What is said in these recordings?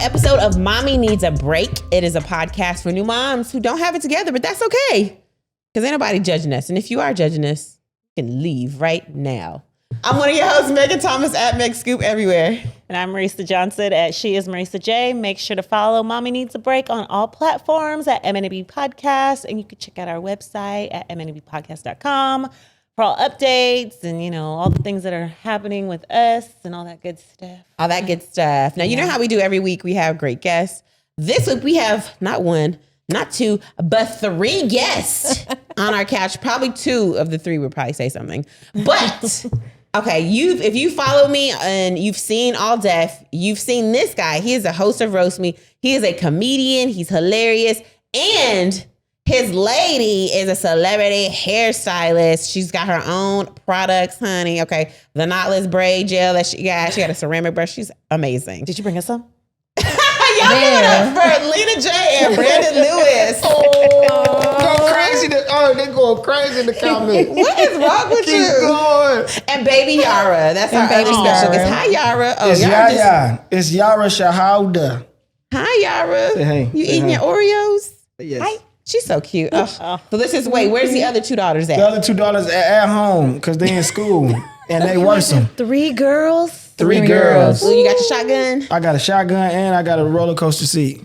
episode of Mommy Needs a Break. It is a podcast for new moms who don't have it together, but that's okay. Because ain't nobody judging us. And if you are judging us, you can leave right now. I'm one of your hosts, Megan Thomas at Meg Scoop everywhere. And I'm Marisa Johnson at She is Marisa Jaye. Make sure to follow Mommy Needs a Break on all platforms at MNB Podcast. And you can check out our website at mnbpodcast.com for all updates and, you know, all the things that are happening with us and all that good stuff. All that good stuff. Now, you know how we do every week. We have great guests. This week we have not one, not two, but three guests on our couch. Probably two of the three would probably say something. But, okay, if you follow me and you've seen All Deaf, you've seen this guy. He is a host of Roast Me. He is a comedian. He's hilarious. And his lady is a celebrity hairstylist. She's got her own products, honey. Okay, the knotless braid gel that she got. She got a ceramic brush. She's amazing. Did you bring us some? Y'all give it up for Lena Jaye and Brandon Lewis. Go crazy. They going crazy in the comments. What is wrong with you? Keep going. And baby Yara. That's our other special guest. Hi, Yara. Oh, it's Yara. It's Yara Shahouda. Hi, Yara. Say hey. You eating your Oreos? Yes. Hi. She's so cute. Oh. So this is, where's the other two daughters at? The other two daughters at home because they in school and they worse them. Three girls? Three girls. So you got your shotgun? I got a shotgun and I got a roller coaster seat.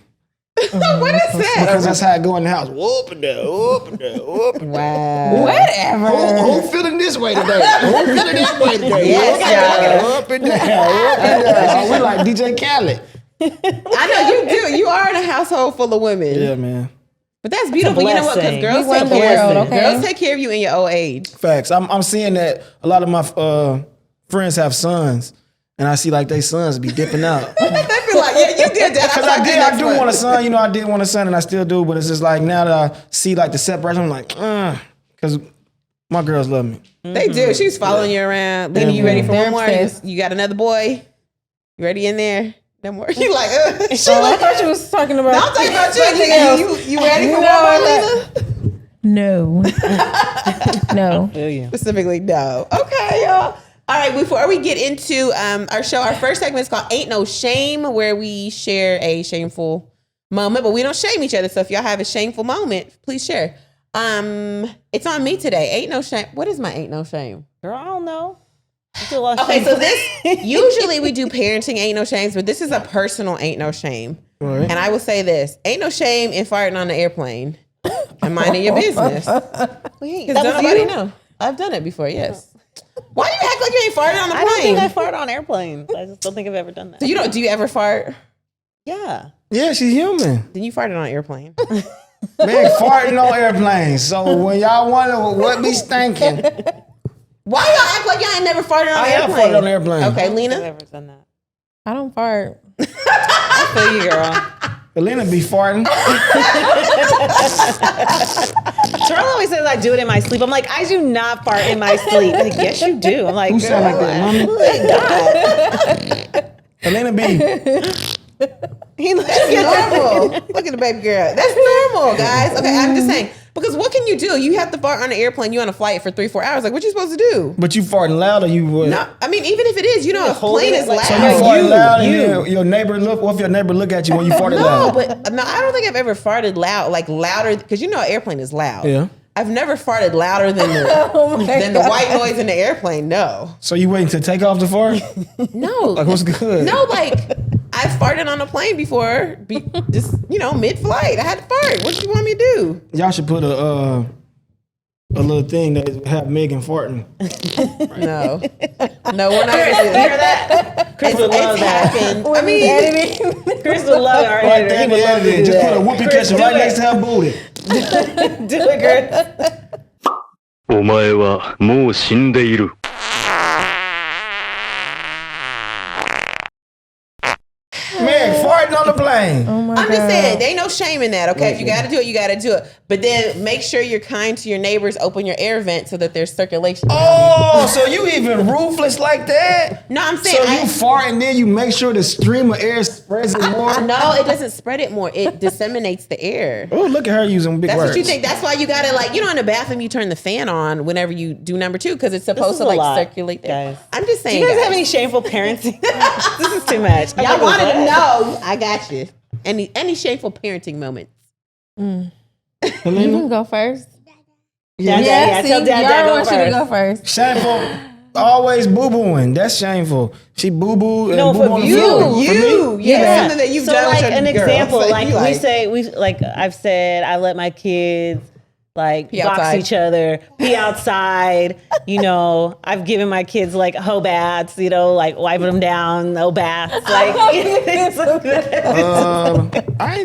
What is that? Because that's how I go in the house. Whoop and down, whoop and down, whoop and down. Wow. Whatever. Who feeling this way today? Who feeling this way today? Yes, Whoop and down, whoop and down. So we like DJ Khaled. I know you do. You are in a household full of women. Yeah, man. But that's beautiful. You know what? Because girls take care of you in your old age. Facts. I'm seeing that a lot of my friends have sons, and I see like they sons be dipping out. They be like, yeah, you did that. Because I do want a son. You know, I did want a son, and I still do. But it's just like now that I see like the separation, I'm like, because my girls love me. They do. She's following you around. Lena, you ready for one more? You got another boy? You ready in there? No more. You like, I thought she was talking about. No, I'm talking about you. You ready for one more, Lena? No. No. Specifically, no. Okay, y'all. All right, before we get into our show, our first segment is called Ain't No Shame, where we share a shameful moment, but we don't shame each other. So if y'all have a shameful moment, please share. It's on me today. Ain't no shame. What is my ain't no shame? Girl, I don't know. Okay, so usually we do parenting ain't no shames, but this is a personal ain't no shame. Right. And I will say this, ain't no shame in farting on the airplane and minding your business. Because nobody know. I've done it before, yes. Why do you act like you ain't farted on the plane? I don't think I fart on airplanes. I just don't think I've ever done that. So do you ever fart? Yeah. Yeah, she's human. Then you farted on an airplane. Man, farting on airplanes. So when y'all wonder what be stinking. Why y'all act like y'all ain't never farted on an airplane? I have farted on an airplane. Okay, Lena? I've never done that. I don't fart. I feel you, girl. Lena be farting. Charles always says I do it in my sleep. I'm like, I do not fart in my sleep. Like, yes, you do. I'm like, who sound like that, mommy? Lena be. He looks normal. Look at the baby girl. That's normal, guys. Okay, I'm just saying. Because what can you do? You have to fart on an airplane. You on a flight for 3-4 hours. Like, what you supposed to do? But you farting loud or you would? No, I mean, even if it is, a plane is loud. So you farting loud and your neighbor look? What if your neighbor look at you when you farted loud? No, I don't think I've ever farted loud, like louder, because an airplane is loud. Yeah. I've never farted louder than the white noise in the airplane. No. So you waiting to take off the fart? No. Like what's good? No, like I've farted on a plane before, just mid-flight. I had to fart. What do you want me to do? Y'all should put a little thing that have Megan farting. No, we're not going to hear that. Chris would love that. Happened. I mean, Chris would love our editor. He would love to do just that. put a whoopee cushion right next to her booty. Do it, Chris. お前はもう死んでいる。 Man, farting on the plane. Oh my I'm just saying, there ain't no shame in that, okay? If you got to do it, you got to do it. But then make sure you're kind to your neighbors. Open your air vent so that there's circulation. Oh, so you even ruthless like that? No, I'm saying. So you fart and then you make sure the stream of air spreads it more? No, it doesn't spread it more. It disseminates the air. Oh, look at her using big That's words. what you think. That's why you got to, like, in the bathroom, you turn the fan on whenever you do number 2 because it's supposed to, a like, lot, circulate there. guys. I'm just Do saying, you guys guys. have any shameful parenting? This is too much. Y'all wanted to know. I got you. Any shameful parenting moments? You can go first. Yeah, tell Dad y'all go want you to first. go first. Shameful. Always boo-booing. That's shameful. She boo-boo and No, boo for on the you. floor. For You. me? Yeah. Something that you've so done like with your an girl. example, So like you I've said I let my kids like Pee box outside. each other, pee outside. I've given my kids like hoe baths, like wiping them down, no baths, like things like that. I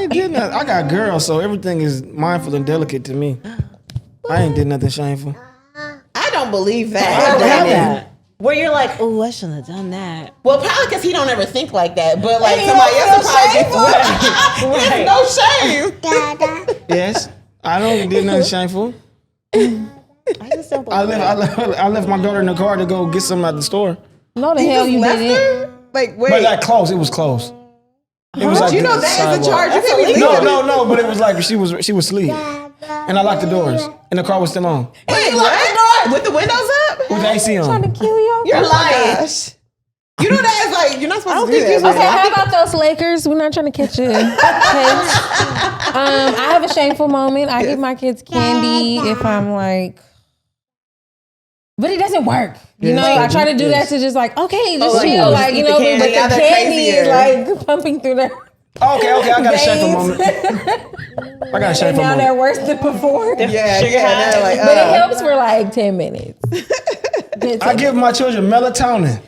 ain't did nothing. I got girls, so everything is mindful and delicate to me. I ain't did nothing shameful. I don't believe that. I've done that. Where you're like, oh, I shouldn't have done that. Well, probably because he don't ever think like that. But like somebody else would probably there's no shame. Yes, I don't did nothing shameful. I just don't believe I left my daughter in the car to go get something at the store. No, the hell you left didn't. her? Like wait, But like close, it was close. It was like you know the that is a sidewalk. charge. You can't be leaving. No, but it was like she was asleep, and I locked the doors, and the car was still on Wait, what? With the windows up? with the AC Trying on. to kill you. You're lying. You know that is like you're not supposed to do that. Okay, how about those Lakers? We're not trying to catch you. I have a shameful moment. I give my kids candy if I'm like, but it doesn't work. I try to do that to just like, okay, just like, chill, just like eat but the candy. the Now they're candy is crazier. like pumping through their Okay, I got a shameful veins. moment. I got a And shameful now moment. they're worse than before. Yeah, Sugar yeah. high. They're like, But it helps for like 10 minutes. I give my children melatonin.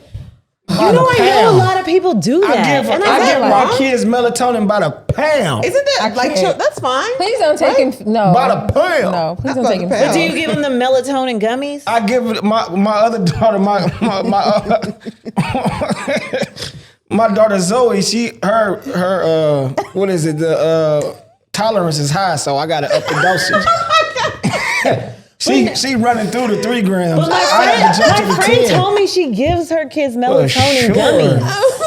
I know a lot of people do that. I give my kids melatonin by the pound. Isn't that like can't. that's fine? Please don't take him. No. By the pound. No, please don't By take the him. pound. Do you give them the melatonin gummies? I give my other daughter, my daughter Zoe, her what is it? The tolerance is high, so I gotta up the dosage. She running through the 3 grams. I have to jump to My the friend 10. told me she gives her kids For melatonin sure. gummies.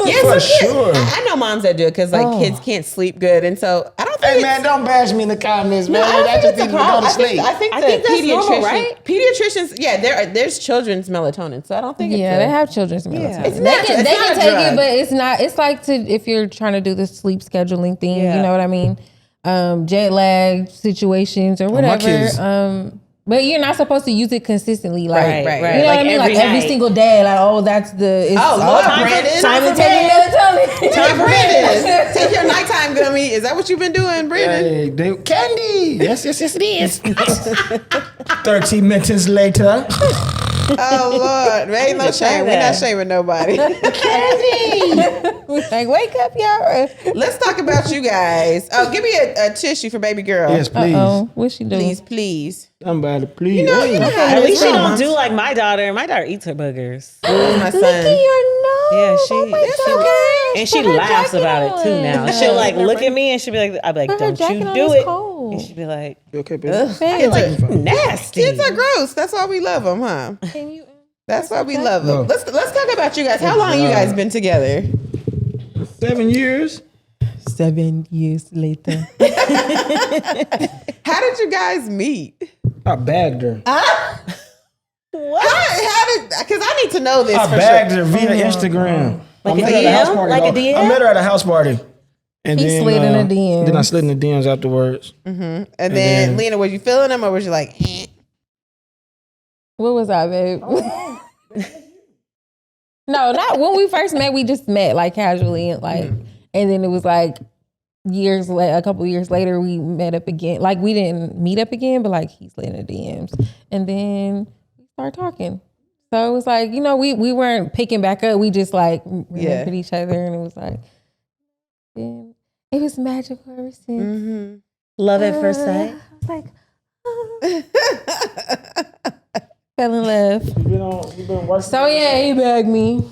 Yeah, For some kids. sure. I know moms that do it because like kids can't sleep good, and so I don't think. Hey man, don't bash me in the comments, man. I don't I think just it's a need to go problem. to sleep. I think that's normal, right? Pediatricians, yeah, there's children's melatonin, so I don't think. Yeah, it's they have children's melatonin. It's They natural. can, It's they not can a take drug. it, but it's not. It's like if you're trying to do the sleep scheduling thing. Yeah. You know what I mean? Jet lag situations or my whatever. kids- But you're not supposed to use it consistently, like Right, right. You know Like what I mean? every Like every night. single day. Like that's the. It's Oh, Lord, time Brandon. time to Time take your melatonin. Time for Brandon. Take your nighttime gummy. Is that what you've been doing, Brandon? Hey, candy. Yes, it is. 30 minutes later. Oh Lord, there ain't no shame. We're not shaming nobody. Like wake up, y'all. Let's talk about you guys. Oh, give me a tissue for baby girl. Yes, please. Oh, what's she doing? Please. Somebody, please. You know how At it is least she for don't moms. do like my daughter. My daughter eats her boogers. Oh, my Look at son. your nose. Yeah, she. Oh my she- gosh. And she Put her laughs jacket about it too on. now. She'll like look at me and she'll be like, I'll be like, Put her don't you jacket on, do it's it. cold. And she'll be like, You okay, baby? Babe, nasty. Kids are gross. That's why we love them, huh? can you? That's why we love them. No. Let's talk about you guys. How long you guys been together? 7 years. 7 years later. How did you guys meet? I bagged her. How did? Because I need to know this I for bagged sure. her via Instagram. Like I a met her at a house DM? party. Like a though. DM? I met her at a house party. And He slid in the DMs. Then I slid in the DMs afterwards. And then, then- Lena, was you feeling them or was you like, eh? What was I, babe? No, not when we first met. We just met like casually, and like, and then it was like a couple years later, we met up again. Like we didn't meet up again, but like he slid in the DMs, and then we started talking. So it was like, we weren't picking back up. We just like remembered each other, and it was like, it was magical ever since. Love at first sight. I was like, fell in love. You've been working. So yeah, he bagged me.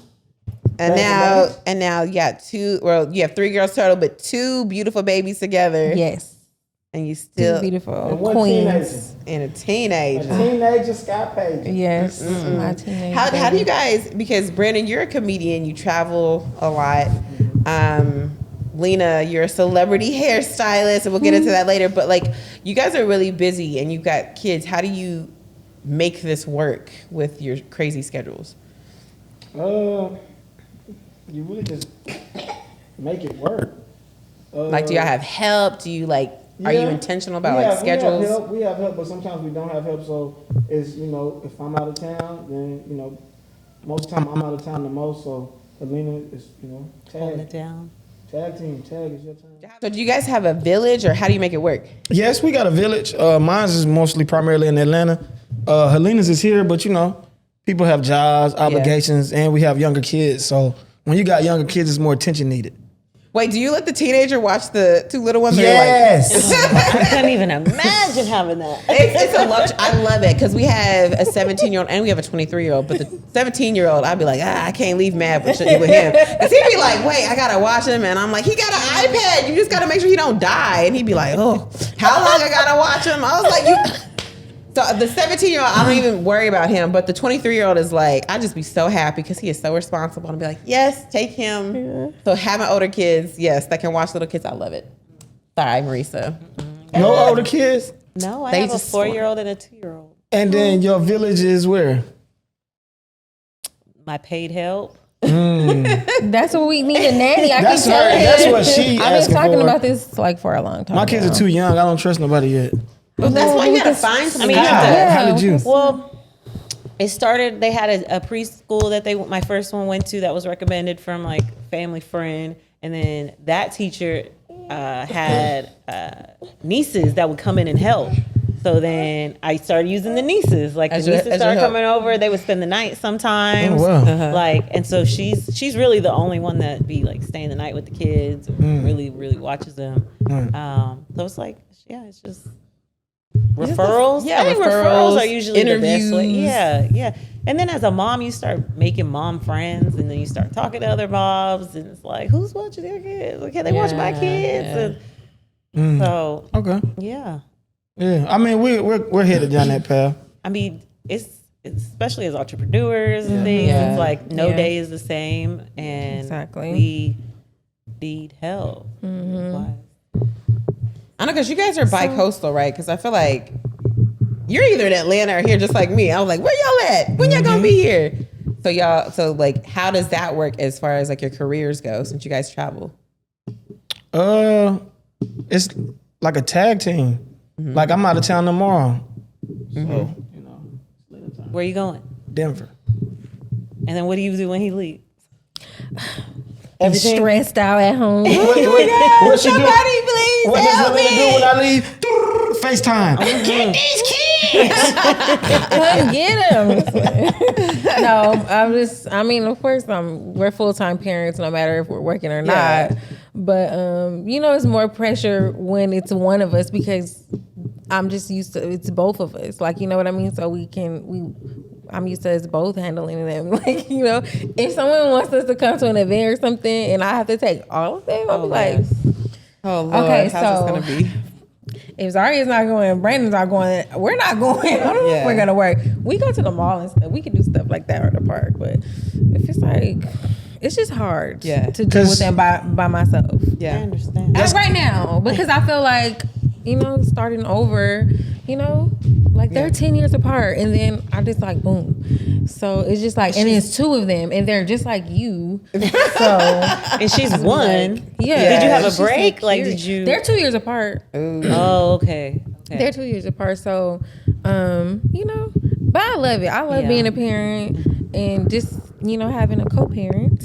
And now you got two. Well, you have 3 girls total, but 2 beautiful babies together. Yes. And you still Beautiful And one queens. and a teenager. Teenager Scott Page. Yes. My teenage How do you baby. guys? Because Brandon, you're a comedian. You travel a lot. Lena, you're a celebrity hairstylist, and we'll get into that later. But like, you guys are really busy, and you've got kids. How do you make this work with your crazy schedules? You really just make it work. Like, do y'all have help? Do you like? Are you intentional about like schedules? We have help, but sometimes we don't have help. So it's if I'm out of town, then most of the time I'm out of town the most. So Alina is Holding it down. tag team, tag is your turn. So do you guys have a village, or how do you make it work? Yes, we got a village. Mine's is mostly primarily in Atlanta. Helena's is here, but people have jobs, obligations, and we have younger kids. So when you got younger kids, it's more attention needed. Wait, do you let the teenager watch the 2 little ones? Yes. I couldn't even imagine having that. It's a luxury. I love it because we have a 17-year-old and we have a 23-year-old. But the 17-year-old, I'd be like, I can't leave mad with him. Because he'd be like, wait, I got to watch him. And I'm like, he got an iPad. You just got to make sure he don't die. And he'd be like, oh, how long I got to watch him? I was like, So the 17-year-old, I don't even worry about him. But the 23-year-old is like, I just be so happy because he is so responsible. And be like, yes, take him. Yeah. So having older kids, yes, that can watch little kids, I love it. Sorry, Marisa. No older kids? No, I They have a just 4-year-old and a 2-year-old. And then your village is where? My paid help. That's what we need, a nanny. I That's keep telling That's him. what she I've been asking talking for. about this like for a long time. My kids now. are too young. I don't trust nobody yet. Well, that's why you got to find I somebody. mean, you have to. Yeah. How did you? Well, it started. They had a preschool that my first one went to that was recommended from like family friend, and then that teacher had nieces that would come in and help. So then I started using the nieces. Like As the your- nieces as your started help. coming over. They would spend the night sometimes. Oh, wow. Like, and so she's really the only one that be like staying the night with the kids. Really, really watches them. So it's like, it's just referrals. Yeah, I think referrals, are usually the best way. interviews. Yeah. And then as a mom, you start making mom friends, and then you start talking to other moms, and it's like, who's watching their kids? Can they watch my kids? And so, Okay. yeah. Yeah. I mean, we're headed down that path. I mean, it's especially as entrepreneurs and things. Yeah. It's like no Yeah. day is the same, and Exactly. we need help. I know, because you guys are bi-coastal, right? Because I feel like you're either in Atlanta or here just like me. I was like, where y'all at? When y'all gonna be here? So like, how does that work as far as like your careers go since you guys travel? It's like a tag team. Like I'm out of town tomorrow. So, Where you going? Denver. And then what do you do when he leaves? Be stressed out at home. What she do? Somebody please What does help Alina do me. when I leave? FaceTime. Get these kids. Come get him. No, of course, we're full-time parents no matter if we're working or not. But, it's more pressure when it's one of us because I'm just used to, it's both of us. Like, you know what I mean? So I'm used to us both handling them. Like, if someone wants us to come to an event or something and I have to take all of them, I'll be like, Oh Lord, Okay, how's so- this gonna be? if Zaria's not going, Brandon's not going, we're not going. I don't know if we're gonna work. We go to the mall and stuff. We can do stuff like that or the park, but if it's like, it's just hard to do with them by myself. Yeah. I understand. As right now, because I feel like, starting over, like they're 10 years apart, and then I just like boom. So it's just like, and it's 2 of them, and they're just like you. So And she's one. yeah. Did you have a She's so break? Like, cute. did you? They're 2 years apart. Oh, okay. They're 2 years apart. So, but I love it. I love being a parent and just, having a co-parent.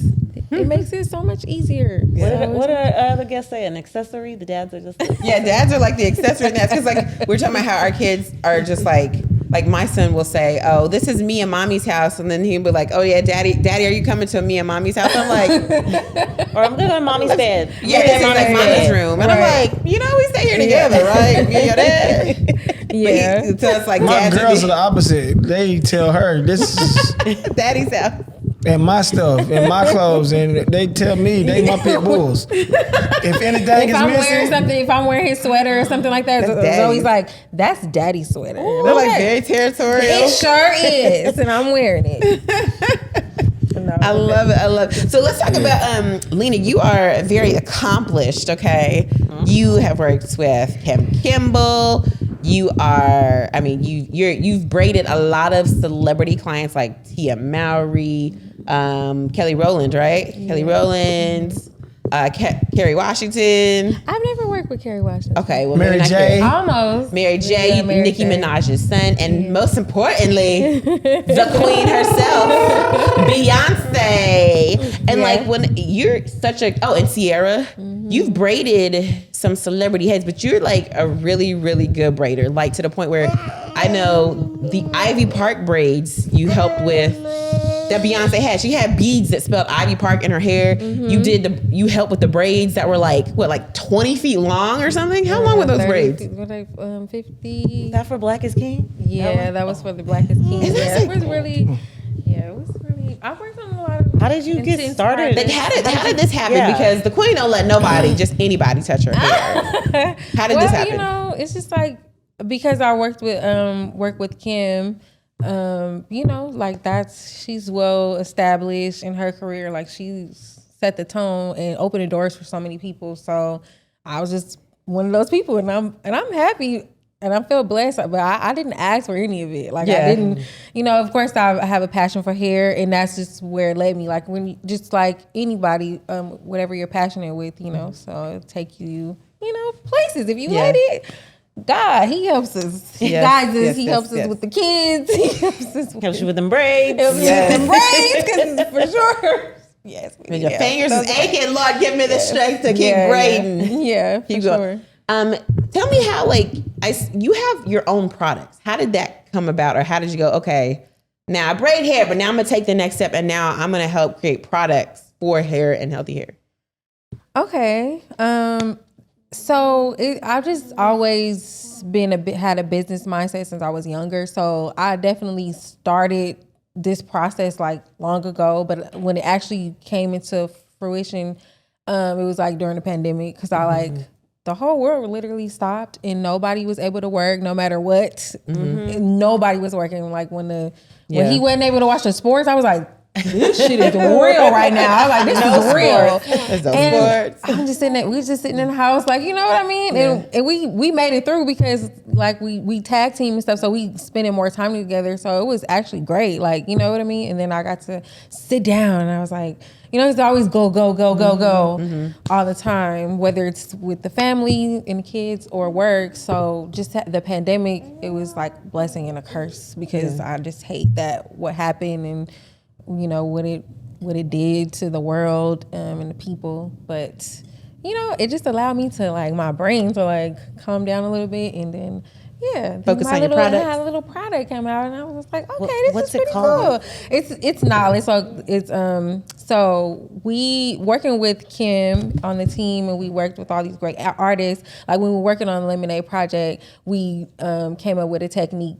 It makes it so much easier. What are other guests say? An accessory? The dads are just. Yeah, dads are like the accessory dads. Because like we're talking about how our kids are just like my son will say, "Oh, this is me and mommy's house," and then he'll be like, "Oh yeah, daddy, are you coming to me and mommy's house?" I'm like, Or I'm going to mommy's bed. "Yeah, this is like mommy's room," and I'm like, we stay here together, right? Me and your dad. Yeah. But so it's like My dads girls are are the opposite. They tell her this is daddy's house. and my stuff and my clothes, and they tell me they my pit bulls. If anything If is I'm missing, wearing something, if I'm wearing his sweater or something like that, That's Zoe's daddy's. like, "That's daddy's sweater." And They're I'm like very territorial. it sure is, and I'm wearing it. No, I love it. I love it. So let's talk about Lena. You are very accomplished. Okay, you have worked with Kim Kimball. You are. I mean, you've braided a lot of celebrity clients like Tia Mowry, Kelly Rowland, right? Kelly Rowland, Kerry Washington. I've never worked with Kerry Washington. Okay, well, Mary maybe not J. Kerry. Almost. Mary J, Yeah, Mary Nicki J. Minaj's son, and most importantly, the queen herself, Beyonce. And Yeah. like when you're such a and Sierra, you've braided some celebrity heads, but you're like a really, really good braider. Like to the point where I know the Ivy Park braids you helped with. That Beyonce had. She had beads that spelled Ivy Park in her hair. You helped with the braids that were like 20 feet long or something? How long were those 30, braids? Were they 50? Is that for Black is King? Yeah, that was for the Blackest King. Is that Yeah, sick? it was really. Yeah, it was really. I worked on a lot of. How did you get intense started? Like, how did this happen? Yeah. Because the queen don't let nobody, just anybody touch her hair. How did this happen? You know, it's just like because I worked with Kim. You know, like she's well established in her career. Like she's set the tone and opened the doors for so many people. So I was just one of those people, and I'm happy. And I feel blessed, but I didn't ask for any of it. Like I didn't, you know, of course I have a passion for hair, and that's just where it led me. Like when you, just like anybody, whatever you're passionate with, you know, so it'll take you, you know, places. If you let it, God, He helps us. He guides us. He helps us with the kids. He Helps you with them braids. Helps us with them braids, 'cause for sure. Yes. When your fingers is aching, Lord, give me the strength to keep braiding. Yeah, Keep for going. sure. Tell me how, you have your own products. How did that come about, or how did you go? Okay, now I braid hair, but now I'm gonna take the next step, and now I'm gonna help create products for hair and healthy hair. Okay. So I've just always had a business mindset since I was younger. So I definitely started this process like long ago, but when it actually came into fruition, it was like during the pandemic because the whole world literally stopped and nobody was able to work no matter what. Nobody was working. Like when he wasn't able to watch the sports, I was like, this shit is real right now. I was like, this is real. There's no And sports. I'm just sitting there, we just sitting in the house, like, you know what I mean? And we made it through because like we tag team and stuff, so we spending more time together. So it was actually great. Like, you know what I mean? And then I got to sit down and I was like, you know, it's always go all the time, whether it's with the family and the kids or work. So just the pandemic, it was like blessing and a curse because I just hate that what happened and you know what it did to the world and the people. But you know, it just allowed me to like my brain to like calm down a little bit and then Focus on your products. A little product came out and I was like, okay, this what's is it pretty called? cool. It's knowledge. So it's so we working with Kim on the team and we worked with all these great artists. Like when we were working on the Lemonade project, we came up with a technique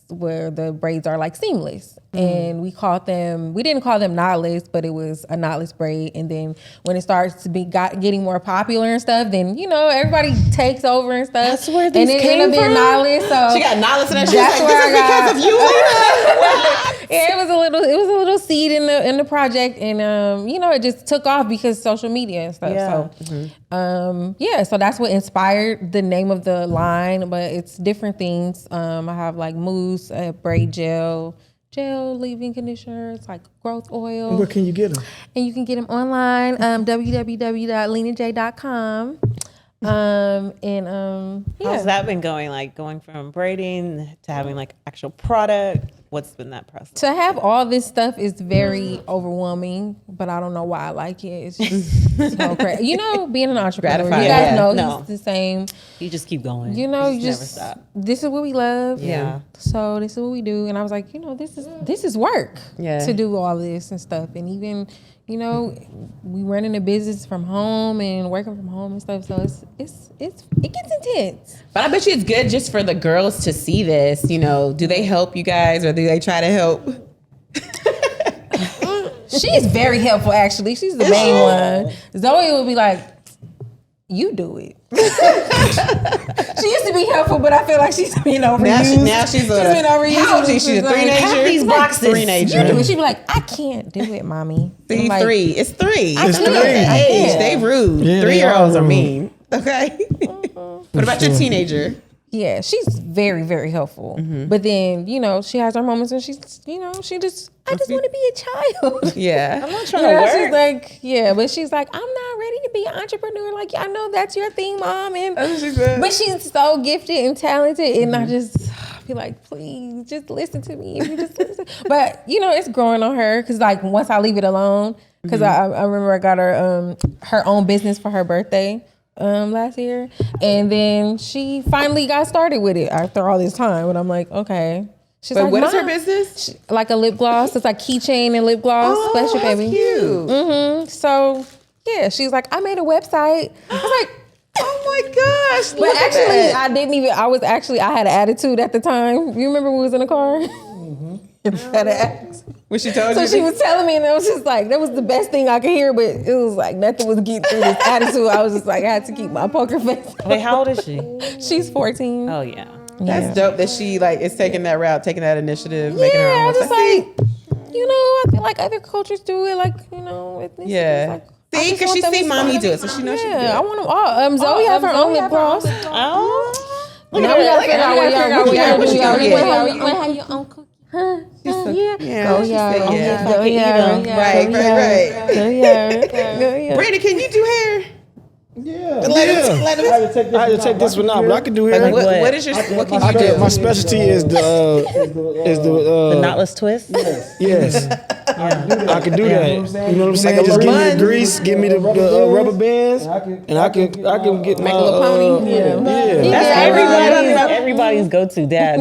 where the braids are like seamless. And we didn't call them knotless, but it was a knotless braid. And then when it starts to be getting more popular and stuff, then, you know, everybody takes over and stuff. That's where these and it came ended up being from? knotless. So She got knotless in her. She's that's like, where this is because of you, Lena. yeah, it was a little seed in the project, and you know, it just took off because social media and stuff. Yeah. So so that's what inspired the name of the line, but it's different things. I have like mousse, braid gel, leave-in conditioner. It's like growth oil. Where can you get them? And you can get them online, www.lenajay.com. How's that been going? Like going from braiding to having like actual product? What's been that process? To have all this stuff is very overwhelming, but I don't know why I like it. It's just so crazy. You know, being an entrepreneur, Gratifying. you guys Yeah, know no. it's the same. You just keep going. You know, you you never just stop. this is what we love. Yeah. So this is what we do, and I was like, you know, this is work. Yeah. To do all this and stuff, and even, you know, we running a business from home and working from home and stuff. So it gets intense. But I bet you it's good just for the girls to see this. You know, do they help you guys or do they try to help? She is very helpful, actually. She's the main one. Zoe would be like, you do it. She used to be helpful, but I feel like she's been overused. Now she's been overused. How old is she? She's a teenager? These boxes. Teenager. She'd be like, I can't do it, mommy. See, I'm like, 3. It's 3. It's Look at 3. that age. Yeah. They rude. Yeah, 3-year-olds they are are mean. Okay. What about your teenager? Yeah, she's very, very helpful. But then, she has her moments when she's, she just, I just want to be a child. Yeah. I'm not trying to work. She's like, but she's like, I'm not ready to be an entrepreneur. Like, I know that's your thing, mom. And That's what she said. but she's so gifted and talented, and I just be like, please, just listen to me. If you just listen. But it's growing on her because like once I leave it alone, because I remember I got her her own business for her birthday. Last year, and then she finally got started with it after all this time. And I'm like, okay. She's But like, what is her "Mom," business? like a lip gloss. It's like keychain and lip gloss. Bless you, that's baby. cute. So yeah, she's like, I made a website. I was like, Oh my gosh. but look at actually, that. I had an attitude at the time. You remember when we was in the car? Had an attitude. What she told So you? she was telling me, and it was just like, that was the best thing I could hear, but it was like nothing was getting through this attitude. I was just like, I had to keep my poker face. Wait, how old is she? She's 14. Oh yeah. That's dope that she like is taking that route, taking that initiative, making her Yeah, own. I just website. like, I feel like other cultures do it, like, ethnicities. Yeah. Like, See, because she see mommy do it, so she knows she can do yeah, I it. want them all. Zoe have her own lip gloss. Oh. Look Now we at gotta her. figure out what what y'all you do. got. You wanna have your own cookie? Huh? Yeah, Go she yeah, said yeah. go yeah, Right. go yeah. Brandon, can you do hair? Yeah. Let him. I had to take this one out, but I can do hair. Like, what? what is your? What can I you can, do? my specialty is the The knotless twist. yes. I can do that. You know what I'm saying? Like a Just give me bun. the grease, give me the rubber bands, and I can get my Make a little pony. Yeah. That's everybody's go-to dad.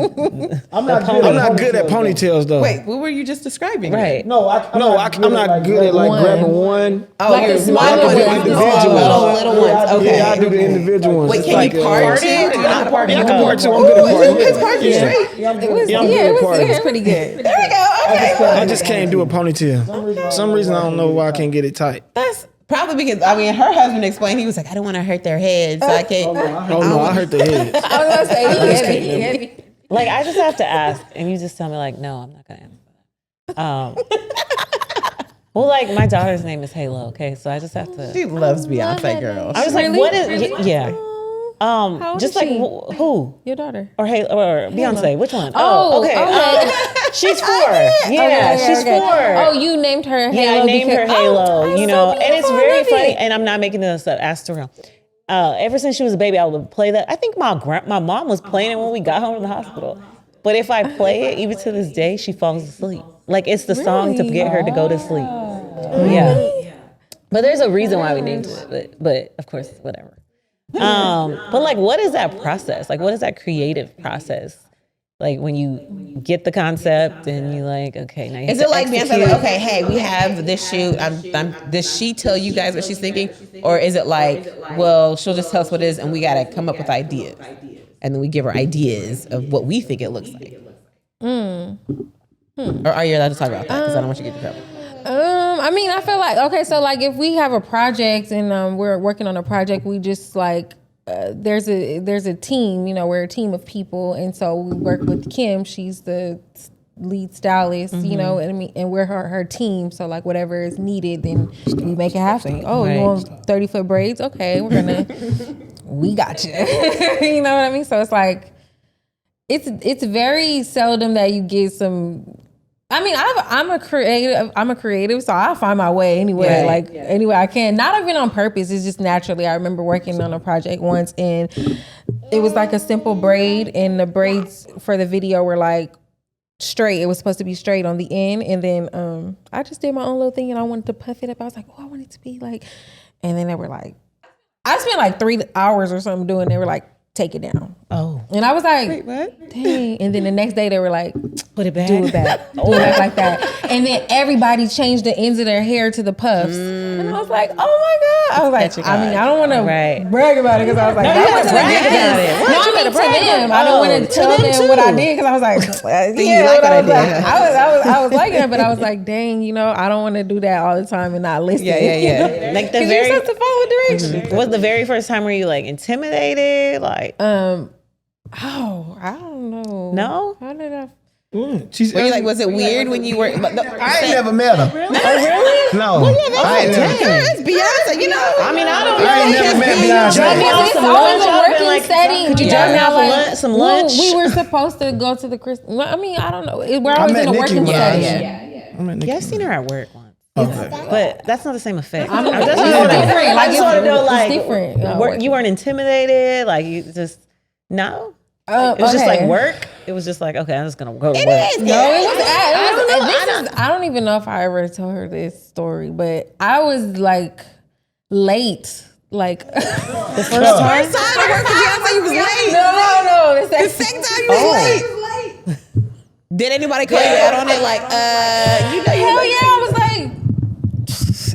I'm not good at ponytails though. Wait, what were you just describing? Right. I'm not good at like grabbing one. Oh, Like you're the smaller one. ones. Little ones. Okay. Yeah, I do the individual ones. Wait, It's can like, you part too? Do you know how to part? Yeah, I can part too. I'm Ooh, good at you parting. can part straight. Yeah, I'm It good at parting. was pretty good. There we go. Okay. I just can't do a ponytail. For some reason I don't know why I can't get it tight. That's probably because her husband explained he was like, I don't want to hurt their heads, so I can't. Oh no, I hurt the head. I was gonna say heavy. Like I just have to ask, and you just tell me like, no, I'm not gonna answer that. Well, like my daughter's name is Halo. Okay, so I just have to. She loves Beyonce, girl. I was like, Really? what is? Yeah. old Just is like she? who? Your daughter. Or Beyonce? Which one? Oh, okay. okay. She's 4. Yeah, she's 4. Oh, you named her Halo. Yeah, I named her because- Halo. Oh, you that's know, so and it's beautiful. I very love funny. it. And I'm not making this up. Ask her. Ever since she was a baby, I would play that. I think my mom was playing it when we got home from the hospital. But if I play it, even to this day, she falls asleep. Like it's the song to get her to go to sleep. Yeah. But there's a reason why we named it. But of course, whatever. But like, what is that process? Like, what is that creative process? Like when you get the concept and you like, okay, now you have Is to it like Beyonce? execute. Like, okay, hey, we have this shoot. Does she tell you guys what she's thinking, or is it like, well, she'll just tell us what it is, and we gotta come up with ideas, and then we give her ideas of what we think it looks like? Or are you allowed to talk about that? Because I don't want you to get in trouble. I mean, I feel like, okay, so like if we have a project and we're working on a project, we just like, there's a team, you know, we're a team of people. And so we work with Kim. She's the lead stylist, you know, and I mean, and we're her team. So like whatever is needed, then we make it happen. Oh, you want 30-foot braids? Okay, we got you. You know what I mean? So it's like, it's very seldom that you get some. I mean, I'm a creative, so I find my way anyway, anyway I can. Not even on purpose. It's just naturally. I remember working on a project once, and it was like a simple braid, and the braids for the video were like straight. It was supposed to be straight on the end, and then I just did my own little thing, and I wanted to puff it up. I was like, oh, I want it to be like, and then they were like, I spent like 3 hours or something doing. They were like, take it down. Oh. And I was like, Wait, what? dang. And then the next day they were like, Put it back. Do it back. Do it back like that. And then everybody changed the ends of their hair to the puffs. And I was like, oh my God. I was like, I mean, I don't want to brag about it because I was like, No, you gotta brag about it. No, I mean to them. I don't want to tell them what I did because I was like, you like what I did. I was like that, but I was like, dang, you know, I don't want to do that all the time and not listen. Yeah. Like the Because very you're supposed to follow directions. was the very first time were you like intimidated? Like Oh, I don't know. No? How did I? She's Were you like, was it weird when you were? I ain't never met her. Oh really? No. Girl, I ain't never. it's Beyonce, you know. I mean, I don't know. I ain't never met Drop me Beyonce. off some lunch. I've been like, setting. could you drop me off some lunch? We were supposed to go to the Christmas. I mean, I don't know. We're always met in a Nikki working when I was- setting. I met Nikki. Yeah, I've seen her at work once. Okay. But that's not the same effect. It's different. I just want to know, like, it's different. you weren't intimidated, like you just no. It was just like work. It was just like, okay, I'm just gonna go to work. No, it was. I don't even know if I ever told her this story, but I was like late. Like the first time I worked with Beyonce, you was late. No. The Second time you was late. Did anybody call you out on it? Like, you know, Hell yeah, I was like,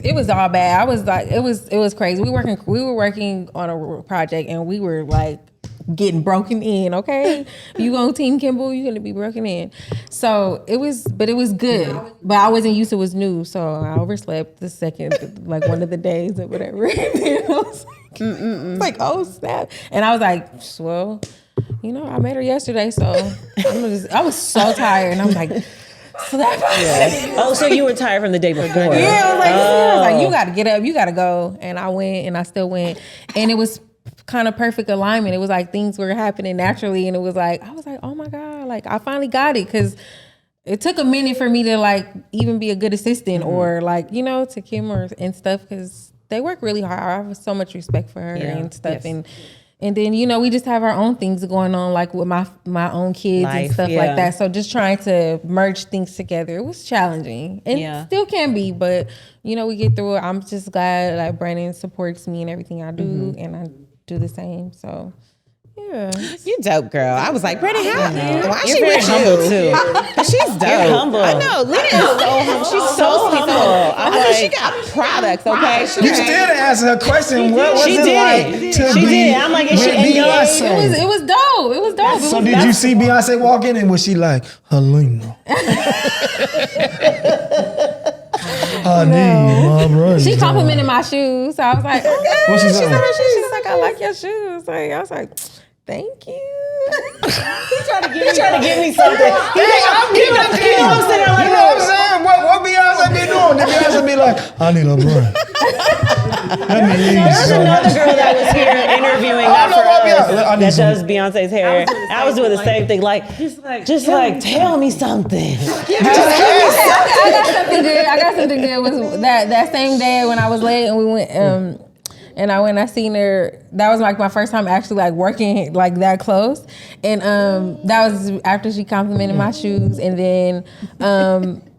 it was all bad. I was like, it was crazy. We were working on a project and we were like getting broken in. Okay, you on Team Kimball, you're gonna be broken in. So it was good. But I wasn't used to it was new, so I overslept the second, like one of the days or whatever. And I was like, oh snap! And I was like, well, you know, I met her yesterday, so I was so tired, and I was like. So Oh, so you were tired from the day before? Yeah, I was like, you got to get up, you got to go, and I went, and I still went, and it was kind of perfect alignment. It was like things were happening naturally, and it was like I was like, oh my God, like I finally got it because it took a minute for me to like even be a good assistant or like to Kim and stuff because they work really hard. I have so much respect for her and stuff and then, we just have our own things going on, like with my own kids and stuff like that. So just trying to merge things together, it was challenging. And still can be, but, we get through it. I'm just glad like Brandon supports me in everything I do, and I do the same. So, yeah. You dope, girl. I was like, Brandon, why is You're she very with humble, you? too. She's dope. You're humble. I know. Lena is so humble. She's so humble. I mean, she got products, okay? You still didn't answer her question. What was She it did. like to She be did. I'm like, is with she NBA? Beyonce? It was dope. It was dope. So did you see Beyonce walk in and was she like, Helena? I need my brother. She complimented my shoes, so I was like, okay. What she said? She was like, I like your shoes. Like, I was like, thank you. He tried to give me something. I'm giving it to you. You know what I'm saying? What Beyonce be doing? Did Beyonce be like, I need a brother? There's another girl that was here interviewing not for us that does Beyonce's hair. I was doing the same thing, just like tell me something. I got something good. It was that same day when I was late and we went and I went and I seen her. That was like my first time actually like working like that close. And that was after she complimented my shoes. And then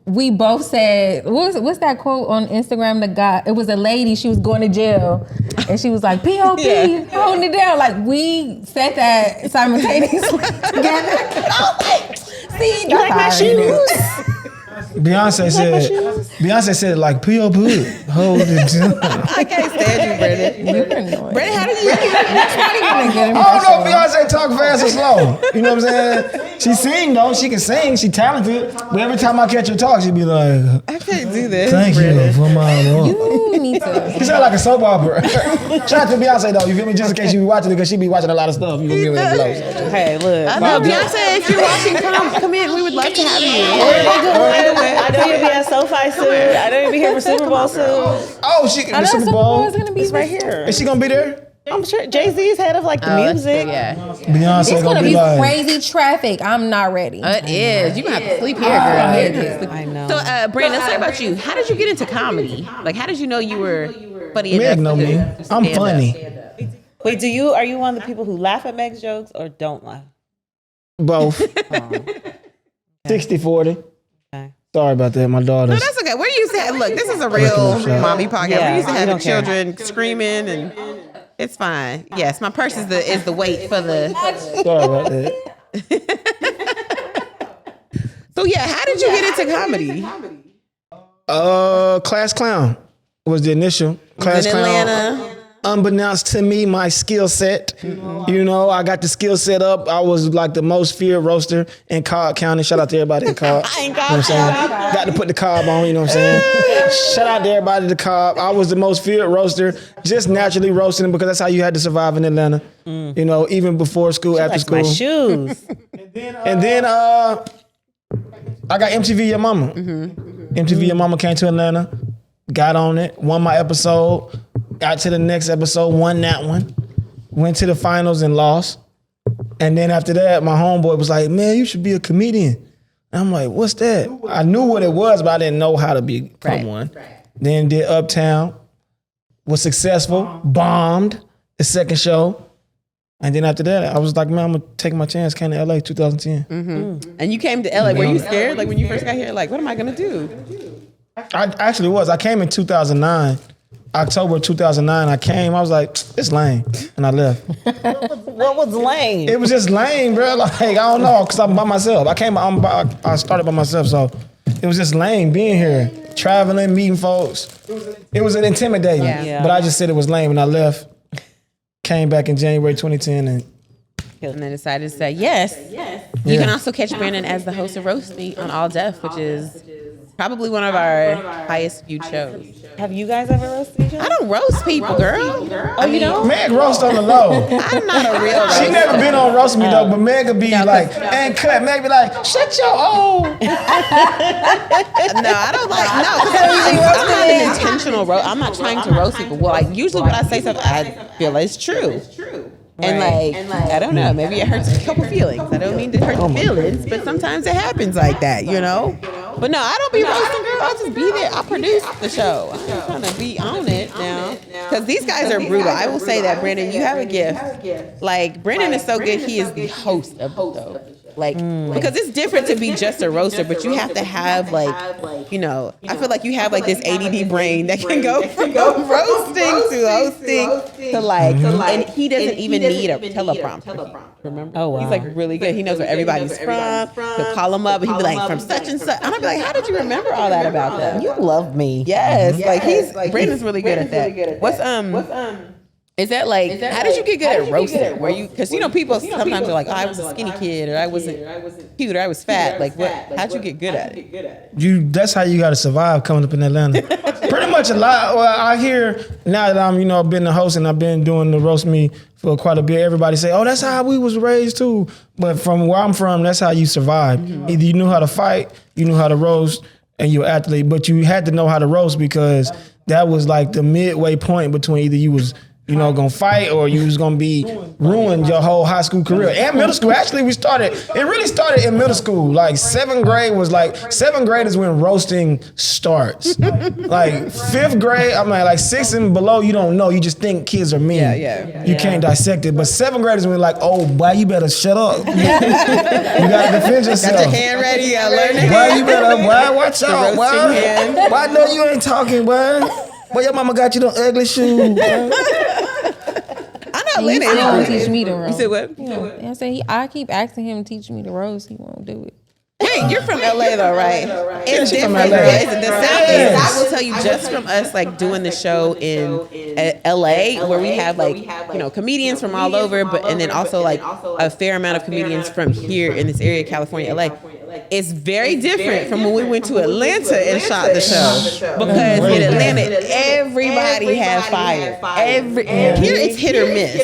we both said, what's that quote on Instagram? The guy, it was a lady, she was going to jail. And she was like, P.O.P., holding it down. Like we said that simultaneously together. I was like, see, You like my shoes? Beyonce said like P.O.P. hold it down. I can't stand you, Brandon. You're annoying. Brandon, how do you? That's not even a good I don't know impression. if Beyonce talk fast or slow. You know what I'm saying? She sing though. She can sing. She talented. But every time I catch her talk, she be like, I can't do this. thank you for my love. You need to. She sound like a soap opera. Shout out to Beyonce though. You feel me? Just in case you be watching it, because she be watching a lot of stuff. You gonna give it a blow. Hey, look. I know, Beyonce, if you're watching, come in. We would love to have you. I know you'll be at SoFi soon. I know you'll be here for Super Bowl soon. Oh, she I the know Super Bowl. is gonna be It's right here. Is she gonna be there? I'm sure Jay-Z's head of like the music. Yeah. Beyonce It's gonna gonna be be like. crazy traffic. I'm not ready. It is. You're going to have to sleep here, girl. It is. I know. So, Brandon, let's talk about you. How did you get into comedy? Like, how did you know you were funny Meg enough know to me. do I'm stand-up? funny. Wait, are you one of the people who laugh at Meg's jokes or don't laugh? Both. 60-40. Okay. Sorry about that. My No, daughter's. that's okay. We're used to look. This is a real mommy podcast. Yeah, We're used to we having don't care. children screaming, and it's fine. Yes, my purse is the weight for the. Sorry about that. So yeah, how did you get into comedy? Class Clown was the initial. Class in Clown. Atlanta. Unbeknownst to me, my skill set. You know, I got the skill set up. I was like the most feared roaster in Cobb County. Shout out to everybody in Cobb. You know what I'm saying? Got to put the Cobb on, you know what I'm saying? Shout out to everybody to Cobb. I was the most feared roaster, just naturally roasting because that's how you had to survive in Atlanta. You know, even before school, after school. My shoes. And then I got MTV Your Mama. MTV Your Mama came to Atlanta, got on it, won my episode, got to the next episode, won that one, went to the finals and lost. And then after that, my homeboy was like, man, you should be a comedian. And I'm like, what's that? I knew what it was, but I didn't know how to become one. Then did Uptown, was successful, bombed the second show. And then after that, I was like, man, I'm gonna take my chance. Came to LA 2010. And you came to LA. Were you scared? Like when you first got here, like, what am I gonna do? I actually was. I came in 2009. October 2009, I came. I was like, it's lame. And I left. What was lame? It was just lame, bro. Like, I don't know, because I'm by myself. I started by myself, so it was just lame being here, traveling, meeting folks. It was intimidating. Yeah. But I just said it was lame, and I left. Came back in January 2010, and then decided to say yes. You can also catch Brandon as the host of Roast Me on All Def, which is probably one of our highest viewed shows. Have you guys ever roasted each other? I don't roast people, girl. Oh, you don't? Meg roast on the low. I'm not a real roaster. She never been on Roast Me though, but Meg would be like, and cut. Meg be like, shut your old. No, I don't like, no, because I'm not an intentional roast. I'm not trying to roast people. Well, like, usually when I say something, I feel it's true. And like, I don't know, maybe it hurts a couple feelings. I don't mean to hurt your feelings, but sometimes it happens like that, you know? But no, I don't be roasting, girl. I'll just be there. I'll produce the show. I'm not trying to be on it now. Because these guys are brutal. I will say that, Brandon, you have a gift. Like, Brandon is so good, he is the host of the show. Like, because it's different to be just a roaster, but you have to have like, you know, I feel like you have like this ADD brain that can go from roasting to hosting to like, and he doesn't even need a teleprompter. Remember? Oh, wow. He's like really good. He knows where everybody's from. He'll call them up and he'll be like, from such and such. And I'll be like, how did you remember all that about them? You love me. Yes. Like Brandon's really good at that. What's is that like, how did you get good at roasting? Were you, because you know people sometimes are like, oh, I was a skinny kid, or I wasn't cute, or I was fat. Like, what? How'd you get good at it? That's how you got to survive coming up in Atlanta. Pretty much a lot. Well, I hear now that I'm, you know, been the host and I've been doing the Roast Me for quite a bit. Everybody say, oh, that's how we was raised too. But from where I'm from, that's how you survive. Either you knew how to fight, you knew how to roast, and you're an athlete. But you had to know how to roast because that was like the midway point between either you was, you know, gonna fight or you was gonna be ruined your whole high school career and middle school. Actually, it really started in middle school. Like 7th grade was like, 7th grade is when roasting starts. Like 5th grade, I'm like 6th and below, you don't know. You just think kids are mean. You can't dissect it. But 7th grade is when like, oh, boy, you better shut up. You gotta defend yourself. Got your hand ready, you gotta learn it. Boy, you better, boy, watch out, boy. Boy, I know you ain't talking, boy. Boy, your mama got you them ugly shoes. I know He Lena. won't teach me to roast. You said what? Yeah, I say I keep asking him to teach me to roast. He won't do it. Wait, you're from LA though, right? It's She's from different. LA. The Southeast, I will tell you, just from us like doing the show in LA, where we have like, you know, comedians from all over, and then also like a fair amount of comedians from here in this area, California, LA. It's very different from when we went to Atlanta and shot the show, because in Atlanta everybody has fire. Here it's hit or miss.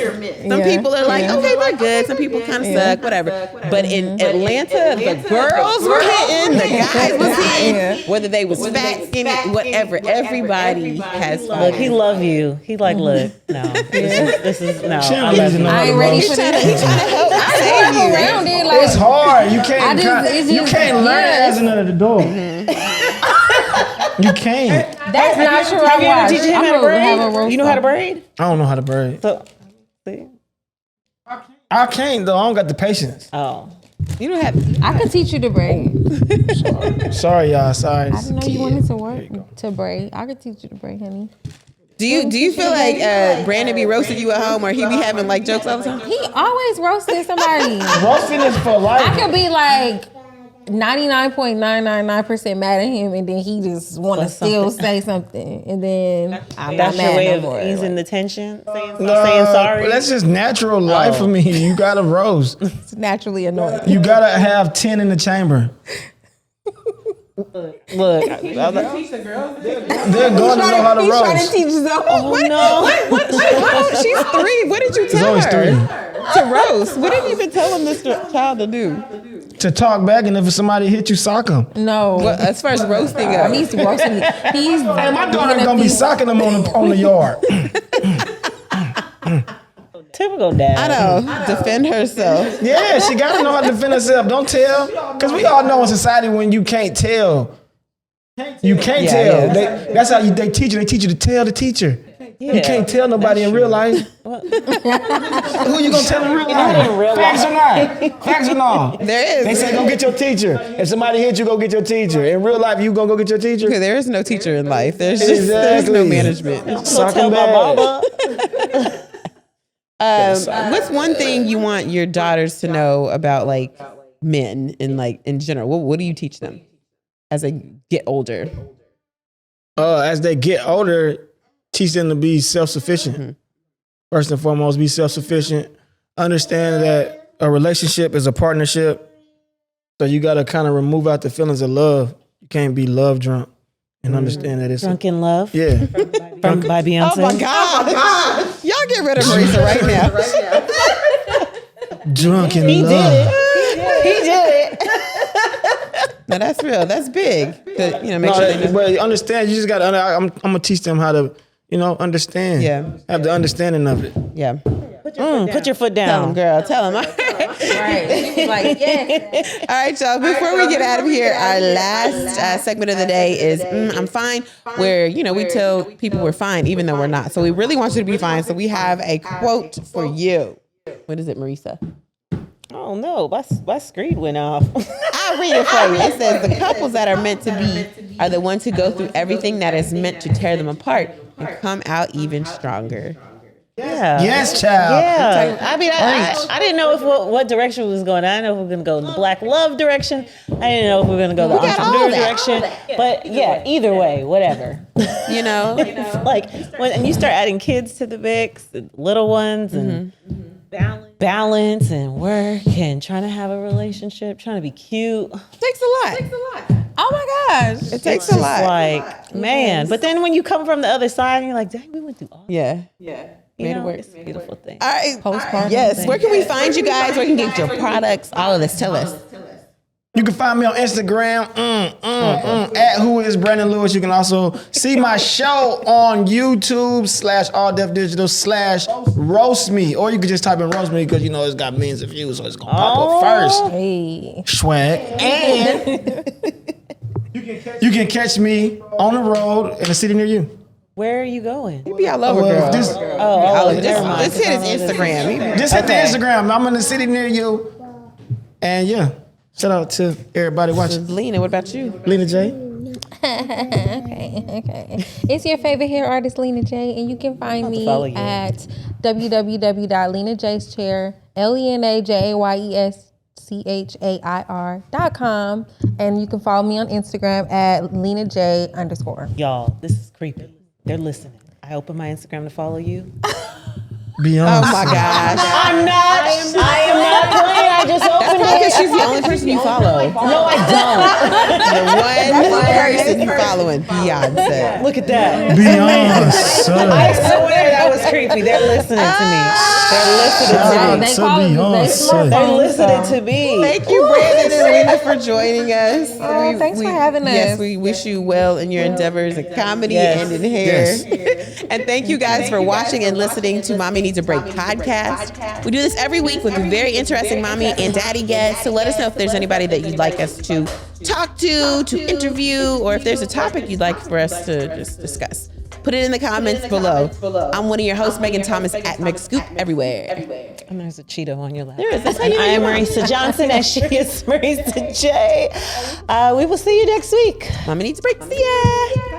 Some people are like, okay, we're good. Some people kind of suck, whatever. But in Atlanta, the girls were hitting, the guys was hitting, whether they was fat, skinny, whatever. Everybody has fire. Look, he love you. He like, look, no, this is no. I love you. I ain't ready for that. He's trying to help save you. Around it, like, It's hard. You can't. You just- can't learn yeah. as under the door. You can't. That's not true. Have you ever teach him how to have a braid? roast You know how to off. braid? I don't know how to braid. So, see? I can't though. I don't got the patience. Oh. You don't have. I could teach you to braid. Sorry, y'all. Sorry. I didn't know you wanted to work to braid. I could teach you to braid, honey. Do you feel like Brandon be roasting you at home, or he be having like jokes all the time? He always roasting somebody. Roasting is for life. I could be like, 99.999% mad at him, and then he just want to still say something, and then I'm not That's your mad way no of more. easing the tension. Saying But sorry. that's just natural life for me. You gotta roast. It's naturally annoying. You gotta have 10 in the chamber. Look, They're going to know how to He's trying to roast. teach them. What? She's 3. What did you It's tell always her? 3. To roast. What did you even tell him this child to do? To talk back, and if somebody hit you, sock them. No. Well, as far as roasting goes. He's roasting me. He's Hey, my daughter gonna be socking them on the yard. typical dad. I know. Defend herself. Yeah, she gotta know how to defend herself. Don't tell, because we all know in society when you can't tell, you can't tell. yeah. That's how they teach you. They teach you to tell the teacher. You can't tell nobody in real life. Who you gonna tell in real life? Facts or not? Facts or not? There is. They say go get your teacher. If somebody hit you, go get your teacher. In real life, you gonna go get your teacher? Okay, there is no teacher in life. There's just there's no management. Suck Tell them my back. mama. What's one thing you want your daughters to know about like men and like in general? What do you teach them as they get older? As they get older, teach them to be self-sufficient. Mm-hmm. First and foremost, be self-sufficient. Understand that a relationship is a partnership. So you got to kind of remove out the feelings of love. You can't be love drunk and understand that it's Drunk in Love yeah. by Beyoncé. Oh my God. Y'all get rid of Marisa right now. Drunk in He love. did it. He did it. No, that's real. That's big. To, make No, sure they know. but understand, you just got to, I'm going to teach them how to, understand. Yeah. Have the understanding of it. Yeah. Put your foot Tell them, down. girl. Tell them. right. He was like, yeah. All right, y'all. Before we get out of here, our last segment of the day is I'm fine, where, we tell people we're fine, even though we're not. So we really want you to be fine. So we have a quote for you. What is it, Marisa? Oh no, my screen went off. I'll read it for you. It says, the couples that are meant to be are the ones who go through everything that is meant to tear them apart and come out even stronger. Yeah. Yes, child. Yeah, I mean, I didn't know if what direction we was going. I didn't know if we were going to go in the black love direction. I didn't know if we were going to go the entrepreneur direction. But yeah, either way, whatever. Like when you start adding kids to the mix, the little ones, and balance and work and trying to have a relationship, trying to be cute. Takes a lot. Oh my gosh. It takes It's a lot. like, man. But then when you come from the other side, and you're like, dang, we went through all. Yeah. You Made it know, work. it's a beautiful thing. All right. Postpartum Yes. thing. Where can we find you guys? Where can you get your products? All of this. Tell us. You can find me on Instagram, at Who Is Brandon Lewis. You can also see my show on YouTube /AllDeafDigital/Roast Me. Or you can just type in Roast Me because it's got millions of views, so it's going to pop up first. Hey. Swag. And you can catch me on the road in a city near you. Where are you going? Be all over, girl. Just Never mind. Just hit his Instagram. hit the Instagram. I'm in the city near you. And yeah, shout out to everybody watching. Lena, what about you? Lena Jaye. Okay. It's your favorite hair artist, Lena Jaye, and you can find me follow you. at www.lenajayeschair, LenaJayeschar.com, and you can follow me on Instagram at LenaJ_. Y'all, this is creepy. They're listening. I opened my Instagram to follow you. Beyonce. Oh my gosh. I am not playing. I just opened Because she's the only person you follow. No, I The one person you following, Beyonce. don't. Look at that. Beyonce. I swear that was creepy. They're listening to me. They're listening to me. They call it Beyonce. They're listening to me. Thank you, Brandon and Lena, for joining us. Thanks for having us. Yes, we wish you well in your endeavors in comedy and in hair. And thank you guys for watching and listening to Mommy Needs a Break podcast. We do this every week with very interesting mommy and daddy guests. So let us know if there's anybody that you'd like us to talk to interview, or if there's a topic you'd like for us to just discuss. Put it in the comments below. I'm one of your hosts, Megan Thomas, at McScoop everywhere. And there's a Cheeto on your lap. There is. That's how And you I am do it. Marisa Johnson, and she is Marisa Jaye. We will see you next week. Mommy Needs a Break. See ya.